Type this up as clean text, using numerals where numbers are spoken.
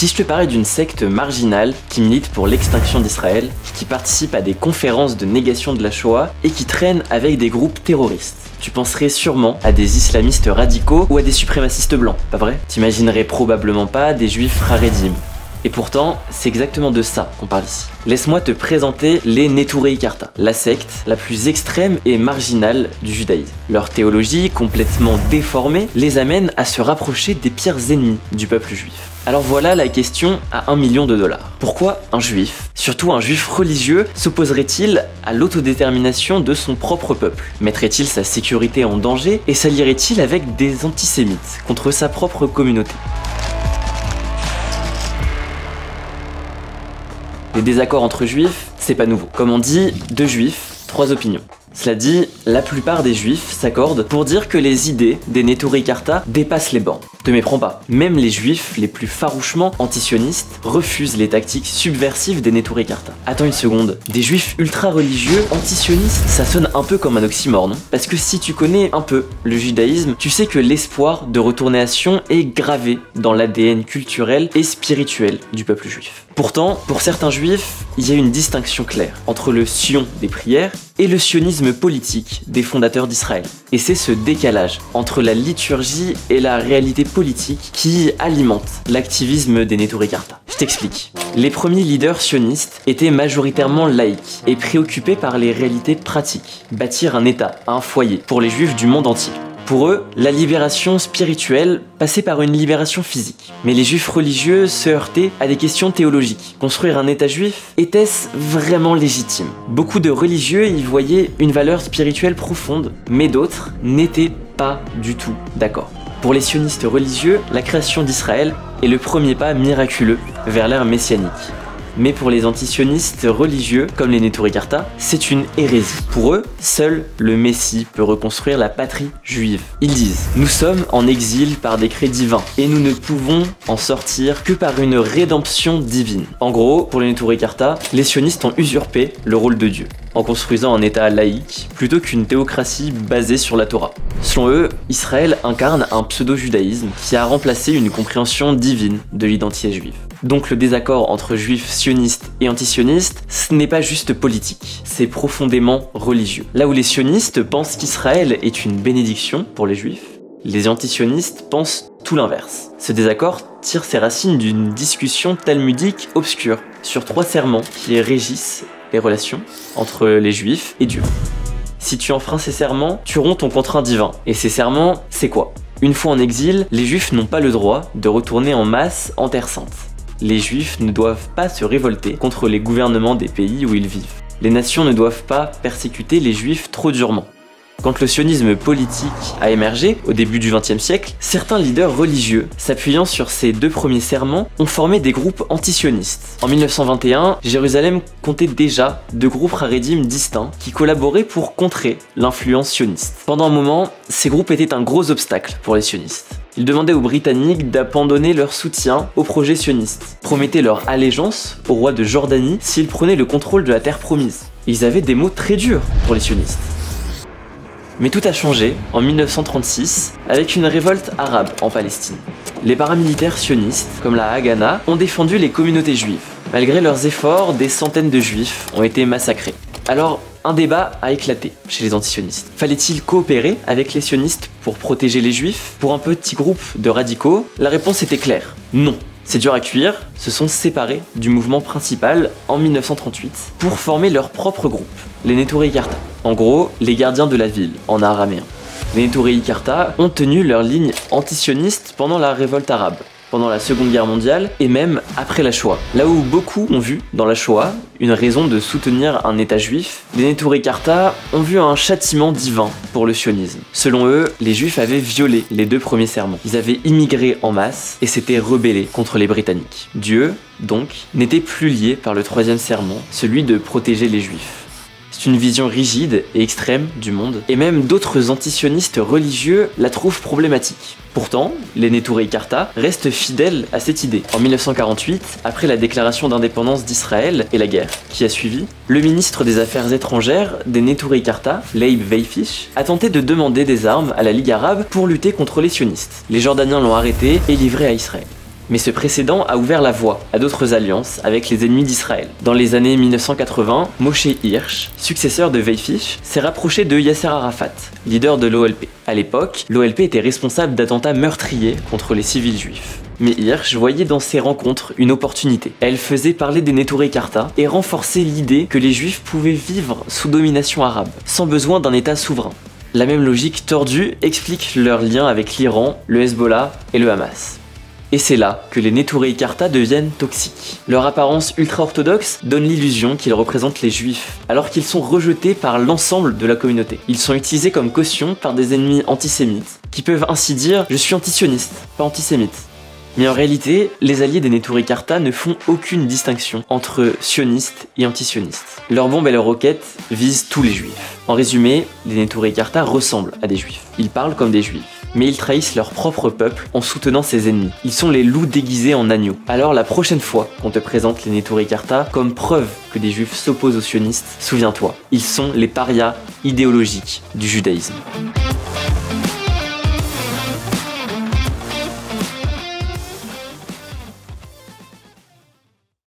Si je te parlais d'une secte marginale qui milite pour l'extinction d'Israël, qui participe à des conférences de négation de la Shoah et qui traîne avec des groupes terroristes, tu penserais sûrement à des islamistes radicaux ou à des suprémacistes blancs, pas vrai? T'imaginerais probablement pas des juifs haredim. Et pourtant, c'est exactement de ça qu'on parle ici. Laisse-moi te présenter les Neturei Karta, la secte la plus extrême et marginale du judaïsme. Leur théologie, complètement déformée, les amène à se rapprocher des pires ennemis du peuple juif. Alors voilà la question à $1 million. Pourquoi un juif, surtout un juif religieux, s'opposerait-il à l'autodétermination de son propre peuple? Mettrait-il sa sécurité en danger et s'allierait-il avec des antisémites contre sa propre communauté? Les désaccords entre juifs, c'est pas nouveau. Comme on dit, 2 juifs, 3 opinions. Cela dit, la plupart des juifs s'accordent pour dire que les idées des Neturei Karta dépassent les bornes. Te méprends pas, même les juifs les plus farouchement antisionistes refusent les tactiques subversives des Neturei Karta. Attends une seconde, des juifs ultra religieux antisionistes, ça sonne un peu comme un oxymore, non? Parce que si tu connais un peu le judaïsme, tu sais que l'espoir de retourner à Sion est gravé dans l'ADN culturel et spirituel du peuple juif. Pourtant, pour certains juifs, il y a une distinction claire entre le Sion des prières et le sionisme politique des fondateurs d'Israël. Et c'est ce décalage entre la liturgie et la réalité politique qui alimente l'activisme des Neturei Karta. Je t'explique. Les premiers leaders sionistes étaient majoritairement laïcs et préoccupés par les réalités pratiques, bâtir un État, un foyer pour les juifs du monde entier. Pour eux, la libération spirituelle passait par une libération physique. Mais les juifs religieux se heurtaient à des questions théologiques. Construire un État juif, était-ce vraiment légitime? Beaucoup de religieux y voyaient une valeur spirituelle profonde, mais d'autres n'étaient pas du tout d'accord. Pour les sionistes religieux, la création d'Israël est le premier pas miraculeux vers l'ère messianique. Mais pour les antisionistes religieux, comme les Neturei Karta, c'est une hérésie. Pour eux, seul le Messie peut reconstruire la patrie juive. Ils disent « Nous sommes en exil par décret divin, et nous ne pouvons en sortir que par une rédemption divine. » En gros, pour les Neturei Karta, les sionistes ont usurpé le rôle de Dieu, en construisant un État laïque, plutôt qu'une théocratie basée sur la Torah. Selon eux, Israël incarne un pseudo-judaïsme qui a remplacé une compréhension divine de l'identité juive. Donc le désaccord entre juifs sionistes et antisionistes, ce n'est pas juste politique, c'est profondément religieux. Là où les sionistes pensent qu'Israël est une bénédiction pour les juifs, les antisionistes pensent tout l'inverse. Ce désaccord tire ses racines d'une discussion talmudique obscure sur 3 serments qui régissent les relations entre les juifs et Dieu. Si tu enfreins ces serments, tu romps ton contrat divin. Et ces serments, c'est quoi? Une fois en exil, les juifs n'ont pas le droit de retourner en masse en Terre Sainte. Les juifs ne doivent pas se révolter contre les gouvernements des pays où ils vivent. Les nations ne doivent pas persécuter les juifs trop durement. Quand le sionisme politique a émergé, au début du XXe siècle, certains leaders religieux, s'appuyant sur ces 2 premiers serments, ont formé des groupes antisionistes. En 1921, Jérusalem comptait déjà 2 groupes haredim distincts qui collaboraient pour contrer l'influence sioniste. Pendant un moment, ces groupes étaient un gros obstacle pour les sionistes. Ils demandaient aux Britanniques d'abandonner leur soutien au projet sioniste, promettaient leur allégeance au roi de Jordanie s'ils prenaient le contrôle de la terre promise. Ils avaient des mots très durs pour les sionistes. Mais tout a changé en 1936 avec une révolte arabe en Palestine. Les paramilitaires sionistes, comme la Haganah, ont défendu les communautés juives. Malgré leurs efforts, des centaines de juifs ont été massacrés. Alors, un débat a éclaté chez les antisionistes. Fallait-il coopérer avec les sionistes pour protéger les juifs? Pour un petit groupe de radicaux, la réponse était claire. Non. Ces dur à cuire se sont séparés du mouvement principal en 1938 pour former leur propre groupe, les Neturei Karta. En gros, les gardiens de la ville, en araméen. Les Neturei Karta ont tenu leur ligne antisioniste pendant la révolte arabe, pendant la Seconde Guerre mondiale et même après la Shoah. Là où beaucoup ont vu dans la Shoah une raison de soutenir un État juif, les Neturei Karta ont vu un châtiment divin pour le sionisme. Selon eux, les juifs avaient violé les 2 premiers sermons. Ils avaient immigré en masse et s'étaient rebellés contre les Britanniques. Dieu, donc, n'était plus lié par le 3e sermon, celui de protéger les juifs. C'est une vision rigide et extrême du monde, et même d'autres antisionistes religieux la trouvent problématique. Pourtant, les Neturei Karta restent fidèles à cette idée. En 1948, après la déclaration d'indépendance d'Israël et la guerre qui a suivi, le ministre des Affaires étrangères des Neturei Karta, Leib Weifisch, a tenté de demander des armes à la Ligue arabe pour lutter contre les sionistes. Les Jordaniens l'ont arrêté et livré à Israël. Mais ce précédent a ouvert la voie à d'autres alliances avec les ennemis d'Israël. Dans les années 1980, Moshe Hirsch, successeur de Weizfich, s'est rapproché de Yasser Arafat, leader de l'OLP. À l'époque, l'OLP était responsable d'attentats meurtriers contre les civils juifs. Mais Hirsch voyait dans ces rencontres une opportunité. Elle faisait parler des Neturei Karta et renforçait l'idée que les juifs pouvaient vivre sous domination arabe, sans besoin d'un État souverain. La même logique tordue explique leur lien avec l'Iran, le Hezbollah et le Hamas. Et c'est là que les Neturei Karta deviennent toxiques. Leur apparence ultra-orthodoxe donne l'illusion qu'ils représentent les juifs, alors qu'ils sont rejetés par l'ensemble de la communauté. Ils sont utilisés comme caution par des ennemis antisémites, qui peuvent ainsi dire « je suis antisioniste, pas antisémite ». Mais en réalité, les alliés des Neturei Karta ne font aucune distinction entre sionistes et antisionistes. Leurs bombes et leurs roquettes visent tous les juifs. En résumé, les Neturei Karta ressemblent à des juifs. Ils parlent comme des juifs, mais ils trahissent leur propre peuple en soutenant ses ennemis. Ils sont les loups déguisés en agneaux. Alors la prochaine fois qu'on te présente les Neturei Karta comme preuve que des juifs s'opposent aux sionistes, souviens-toi, ils sont les parias idéologiques du judaïsme.